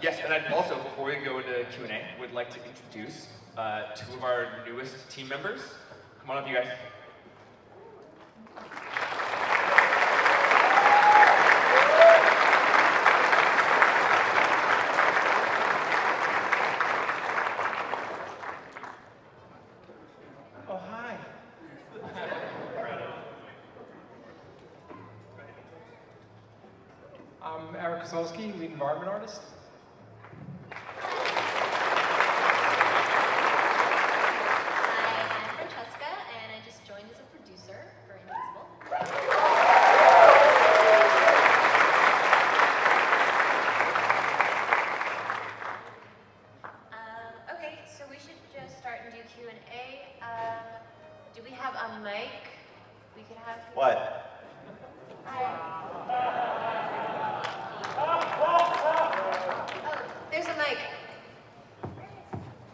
Yes, and I'd also, before we go into Q&A, would like to introduce two of our newest team members. Come on up, you guys. Oh, hi. I'm Eric Kozolski, lead environment artist.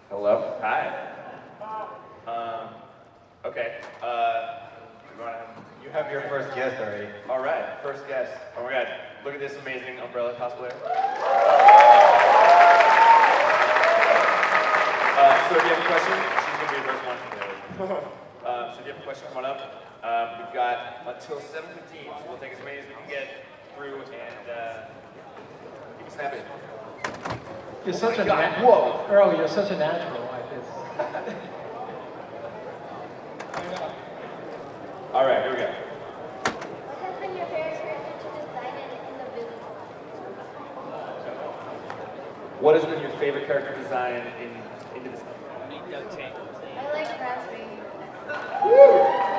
Hello. Hi. Okay. You have your first guest already. All right, first guest. Oh my God, look at this amazing umbrella cosplayer. So if you have a question, she's gonna be the first one. So if you have a question, come on up. We've got until 7:15, so we'll take as many as we can get through and keep it snapping. You're such a Whoa! Earl, you're such a natural like this. All right, here we go. What has been your favorite character to design in Indivisible? What has been your favorite character design in Indivisible? I like Raspberry.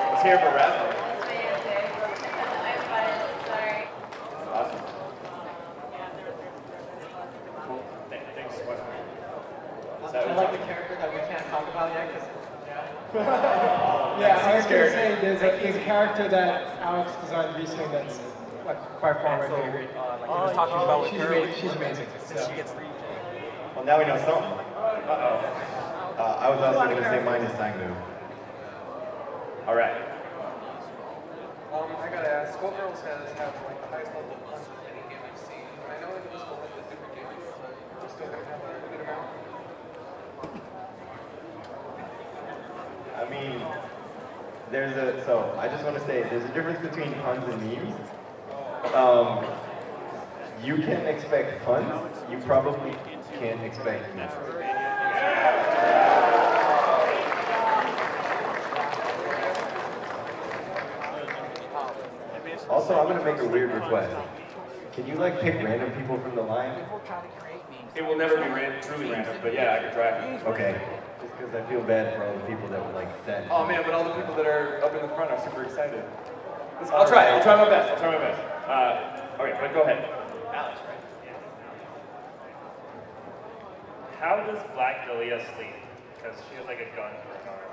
Let's hear it for Raspberry. That's my answer. I'm biased, sorry. Awesome. Cool. Thanks so much. I like the character that we can't talk about yet because Yeah, I was going to say, there's a character that Alex designed recently that's like by far my favorite. like he was talking about with her. She's amazing. Since she gets free. Well, now we know something. Uh-oh. I was also going to say mine is Sangmu. All right. I gotta ask, what girls have like the highest level of punch in any game I've seen? I know Indivisible has a different game, but we're still gonna have a good amount. I mean, so I just want to say, there's a difference between puns and memes. You can expect puns, you probably can't expect memes. Also, I'm gonna make a weird request. Can you like pick random people from the line? It will never be truly random, but yeah, I could try. Okay. Just because I feel bad for all the people that would like send. Oh man, but all the people that are up in the front are super excited. I'll try my best. Okay, but go ahead. Alex, right? Yeah. How does Black Dahlia sleep? Because she has like a gun for an arm.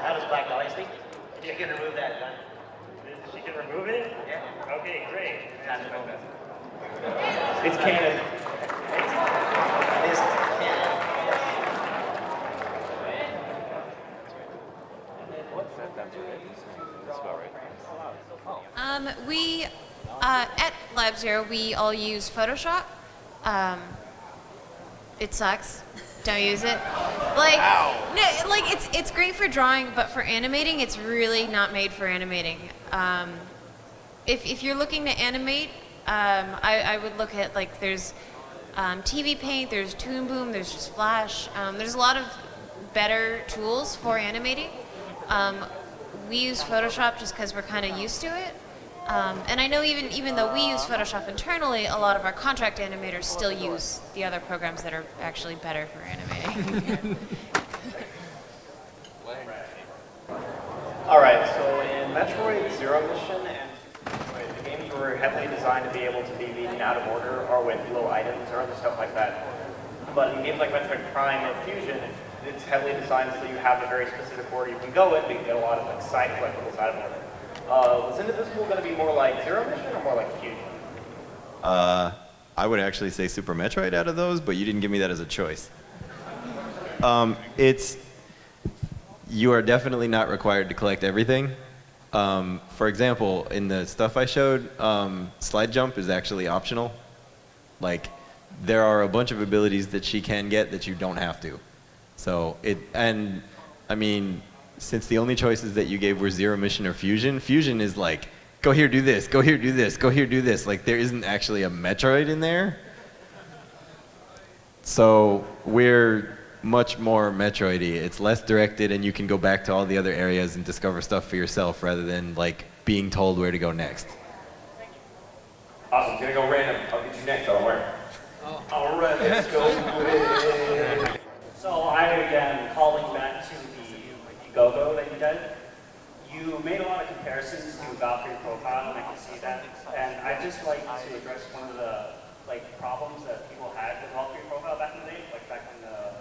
How does Black Dahlia sleep? You can remove that gun. She can remove it? Yeah. Okay, great. It's canon. It is canon. We at Lab Zero we all use Photoshop. It sucks. Don't use it. Like no, like it's great for drawing, but for animating, it's really not made for animating. If you're looking to animate, I would look at like there's TV Paint, there's Toon Boom, there's just Flash. There's a lot of better tools for animating. We use Photoshop just because we're kind of used to it. And I know even though we use Photoshop internally, a lot of our contract animators still use the other programs that are actually better for animating. All right, so in Metroid Zero Mission and Metroid, the games were heavily designed to be able to be beaten out of order or with low items or other stuff like that. But in games like Metroid Prime and Fusion, it's heavily designed so you have a very specific order you can go in, but you can get a lot of like side collectibles out of order. Was Indivisible going to be more like Zero Mission or more like Fusion? I would actually say Super Metroid out of those, but you didn't give me that as a choice. You are definitely not required to collect everything. For example, in the stuff I showed, slide jump is actually optional. Like, there are a bunch of abilities that she can get that you don't have to. So and I mean, since the only choices that you gave were Zero Mission or Fusion, Fusion is like, go here, do this, go here, do this, go here, do this. Like, there isn't actually a Metroid in there. So we're much more Metroid-y. It's less directed, and you can go back to all the other areas and discover stuff for yourself rather than like being told where to go next. Awesome. Gonna go random. I'll get you next. Don't worry. All right, let's go with it. So I, again, calling back to the Go-Go that you did. You made a lot of comparisons to Valkyrie profile, and I can see that. And I'd just like to address one of the problems that people had with Valkyrie profile back in the day, like back in the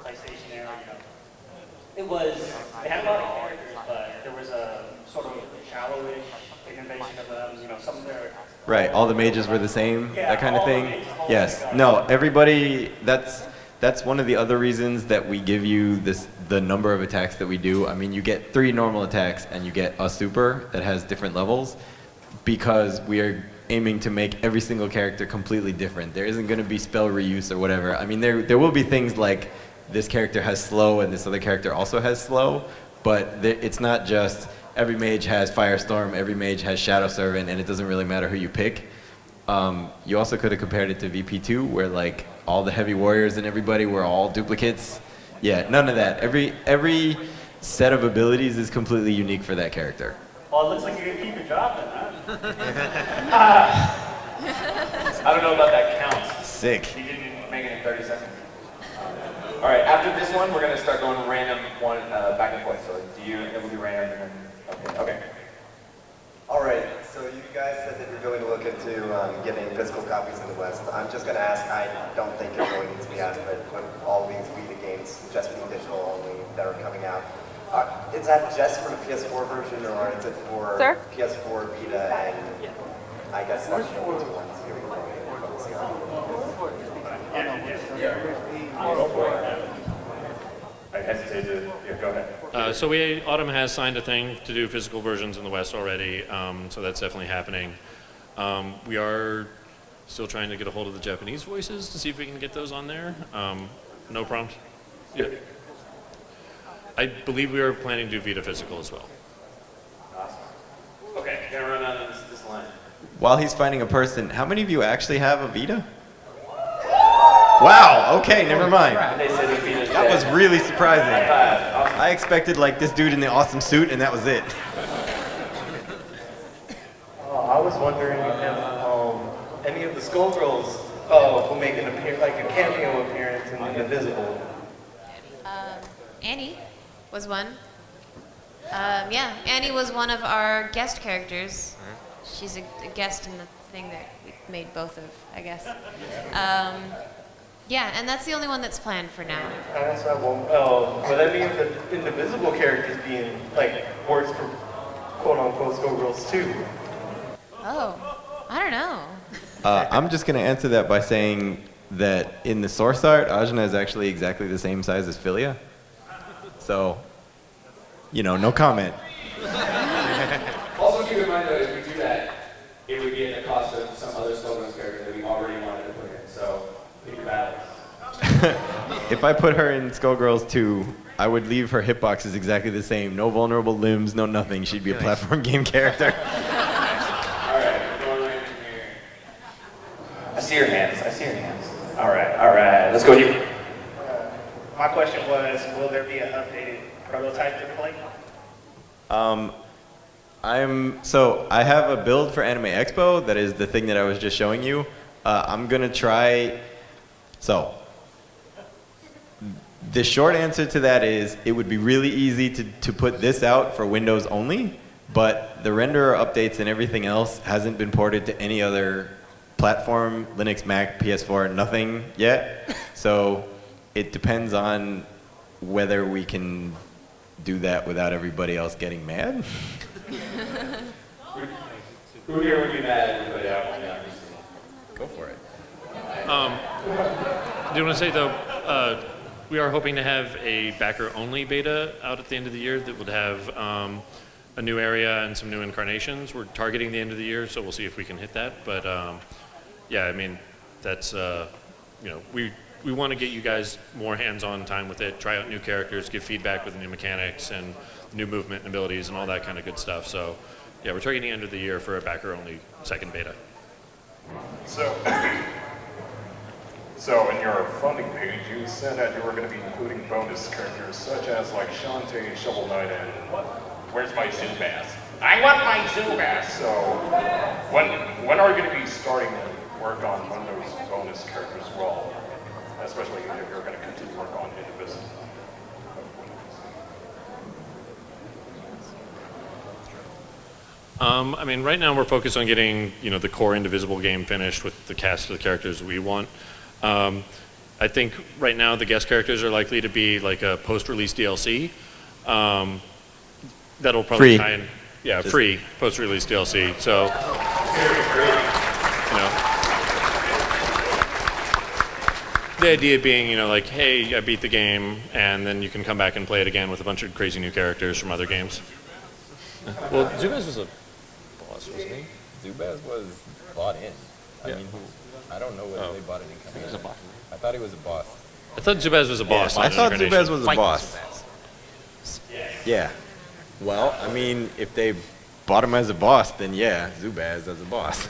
PlayStation era. It was, they had a lot of characters, but there was a sort of shallowish innovation of them. Some of their Right, all the mages were the same, Yeah, that kind of all the thing. mages, all Yes, the- no, everybody. That's one of the other reasons that we give you the number of attacks that we do. I mean, you get 3 normal attacks and you get a super that has different levels, because we are aiming to make every single character completely different. There isn't going to be spell reuse or whatever. I mean, there will be things like this character has slow and this other character also has slow, but it's not just every mage has Firestorm, every mage has Shadow Servant, and it doesn't really matter who you pick. You also could have compared it to VP2, where like all the heavy warriors and everybody were all duplicates. Yeah, none of that. Every set of abilities is completely unique for that character. Well, it looks like you're going to keep your job then, huh? I don't know about that counts. Sick. You didn't make it in 30 seconds. All right, after this one, we're gonna start going random one back and forth. So it will be random and then, okay. All right, so you guys said that you're going to look into getting physical copies in the West. I'm just going to ask, I don't think it really needs to be asked, but with all these Vita games just being digital only that are coming out, is that just for the PS4 version, or is it for PS4, Vita, and I guess that's the only two ones you're really focusing on? I hesitate to, go ahead. So Autumn has signed a thing to do physical versions in the West already, so that's definitely happening. We are still trying to get a hold of the Japanese voices to see if we can get those on there. No prompt. Yeah. I believe we are planning to do Vita physical as well. Awesome. Okay, gonna run on this line. While he's finding a person, how many of you actually have a Vita? Wow, okay, never mind. They said the Vita's That was dead. really surprising. Awesome. I expected like this dude in the awesome suit, and that was it. I was wondering if any of the Skullgirls will make an like a cameo appearance in Indivisible. Annie was one. Yeah, Annie was one of our guest characters. She's a guest in the thing that we made both of, I guess. Yeah, and that's the only one that's planned for now. That's what I won't. Oh, will that mean the Indivisible characters being like works for quote unquote Skullgirls too? Oh, I don't know. I'm just going to answer that by saying that in the source art, Ajna is actually exactly the same size as Philia. So, no comment. Also keep in mind though, if we do that, it would be at the cost of some other Skullgirls character that we already wanted to put in. So, pick your battles. If I put her in Skullgirls 2, I would leave her hitboxes exactly the same. No vulnerable limbs, no nothing. She'd be a platform game character. Alright, we're going right in here. I see your hands. Alright, let's go here. My question was, will there be an updated prototype to play? I have a build for Anime Expo. That is the thing that I was just showing you. I'm gonna try. So, the short answer to that is it would be really easy to put this out for Windows only, but the renderer updates and everything else hasn't been ported to any other platform, Linux, Mac, PS4, nothing yet. So it depends on whether we can do that without everybody else getting mad. Who here would be mad if we put it out right now? Go for it. I do want to say though, we are hoping to have a backer-only beta out at the end of the year that would have a new area and some new incarnations. We're targeting the end of the year, so we'll see if we can hit that. But yeah, I mean, that's, you know, we want to get you guys more hands-on time with it, try out new characters, give feedback with the new mechanics and new movement and abilities and all that kind of good stuff. So, yeah, we're targeting the end of the year for a backer-only second beta. So in your funding page, you said that you were going to be including bonus characters such as like Shantae, Shovel Knight, and where's my Zubaz? I want my Zubaz! So when are you going to be starting work on one of those bonus characters as well? Especially if you're going to continue work on Indivisible. I mean, right now we're focused on getting, you know, the core Indivisible game finished with the cast of the characters we want. I think right now the guest characters are likely to be like a post-release DLC. That'll probably Free. Free post-release DLC. So, you know, the idea being, you know, like, hey, I beat the game, and then you can come back and play it again with a bunch of crazy new characters from other games. Well, Zubaz was a boss, wasn't he? Zubaz was bought in. I mean, I don't know whether they bought it in coming. He was a boss. I thought he was a boss. I thought Zubaz was a boss. I thought Incarnation. Zubaz was a boss. Yeah. Well, I mean, if they bought him as a boss, then yeah, Zubaz as a boss.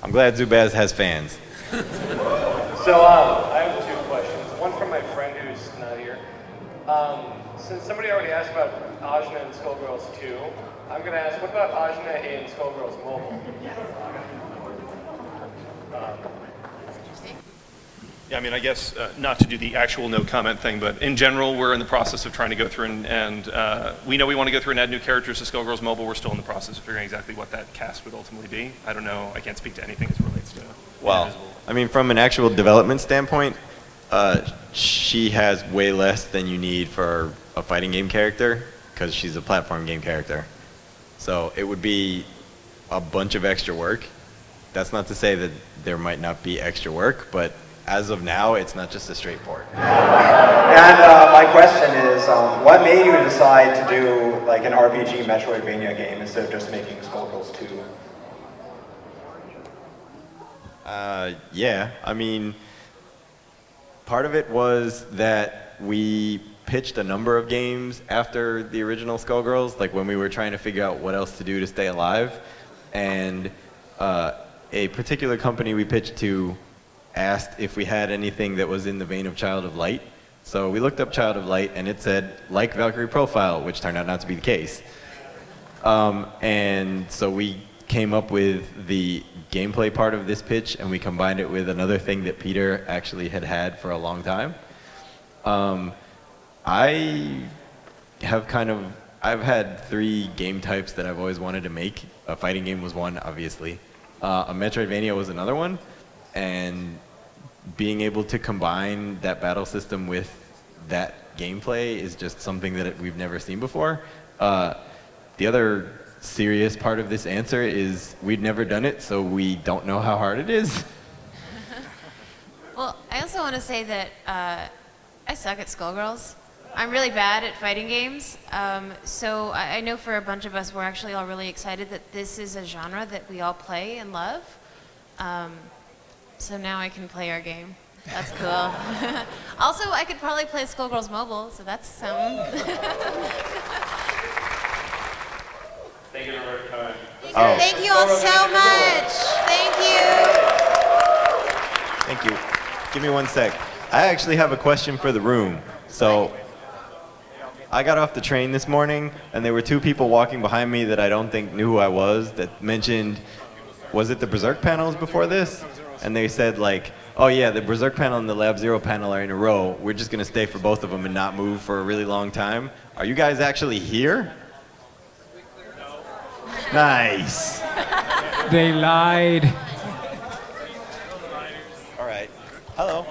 I'm glad Zubaz has fans. So I have two questions. One from my friend who's not here. Since somebody already asked about Ajna and Skullgirls 2, I'm going to ask, what about Ajna in Skullgirls Mobile? Yeah, I mean, I guess not to do the actual no comment thing, but in general, we're in the process of trying to go through and we know we want to go through and add new characters to Skullgirls Mobile. We're still in the process of figuring exactly what that cast would ultimately be. I don't know. I can't speak to anything as it relates to Well, Indivisible. I mean, from an actual development standpoint, she has way less than you need for a fighting game character because she's a platform game character. So it would be a bunch of extra work. That's not to say that there might not be extra work, but as of now, it's not just a straight port. And my question is, what made you decide to do like an RPG Metroidvania game instead of just making Skullgirls 2? Yeah, I mean, part of it was that we pitched a number of games after the original Skullgirls, like when we were trying to figure out what else to do to stay alive. And a particular company we pitched to asked if we had anything that was in the vein of Child of Light. So we looked up Child of Light and it said, like Valkyrie Profile, which turned out not to be the case. And so we came up with the gameplay part of this pitch and we combined it with another thing that Peter actually had for a long time. I've had 3 game types that I've always wanted to make. A fighting game was one, obviously. A Metroidvania was another one. And being able to combine that battle system with that gameplay is just something that we've never seen before. The other serious part of this answer is we'd never done it, so we don't know how hard it is. Well, I also want to say that I suck at Skullgirls. I'm really bad at fighting games, so I know for a bunch of us, we're actually all really excited that this is a genre that we all play and love. So now I can play our game. That's cool. Also, I could probably play Skullgirls Mobile, so that's something. Thank you very much. Thank you all so much. Thank you. Thank you. Give me one sec. I actually have a question for the room. So I got off the train this morning, and there were 2 people walking behind me that I don't think knew who I was that mentioned, was it the Berserk panels before this? And they said like, oh yeah, the Berserk panel and the Lab Zero panel are in a row. We're just going to stay for both of them and not move for a really long time. Are you guys actually here? Nice. They lied. All right. Hello.